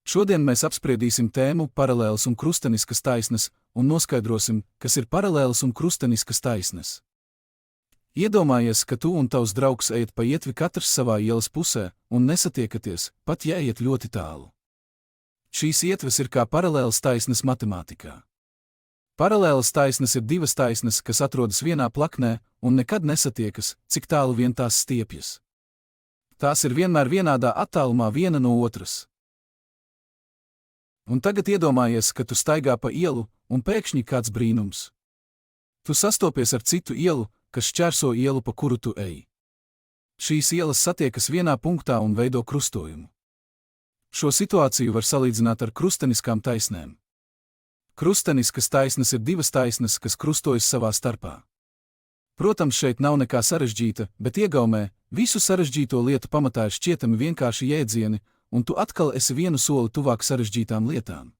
Šodien mēs apspriedīsim tēmu paralēlas un krusteniskas taisnes un noskaidrosim, kas ir paralēlas un krusteniskas taisnes. Iedomājies, ka tu un tavs draugs ejat pa ietvi katrs savā ielas pusē un nesatiekaties, pat ja ejat ļoti tālu. Šīs ietves ir kā paralēlas taisnes matemātikā. Paralēlas taisnes ir divas taisnes, kas atrodas vienā plaknē un nekad nesatiekas, cik tālu vien tās stiepjas. Tās ir vienmēr vienādā attālumā viena no otras. Un tagad iedomājies, ka tu staigā pa ielu, un pēkšņi kāds brīnums. Tu sastopies ar citu ielu, kas šķērso ielu, pa kuru tu ej. Šīs ielas satiekas vienā punktā un veido krustojumu. Šo situāciju var salīdzināt ar krusteniskām taisnēm. Krusteniskas taisnes ir divas taisnes, kas krustojas savā starpā. Protams, šeit nav nekā sarežģīta, bet iegaumē visu sarežģīto lietu pamatā ir šķietami vienkārši jēdzieni, un tu atkal esi vienu soli tuvāk sarežģītām lietām.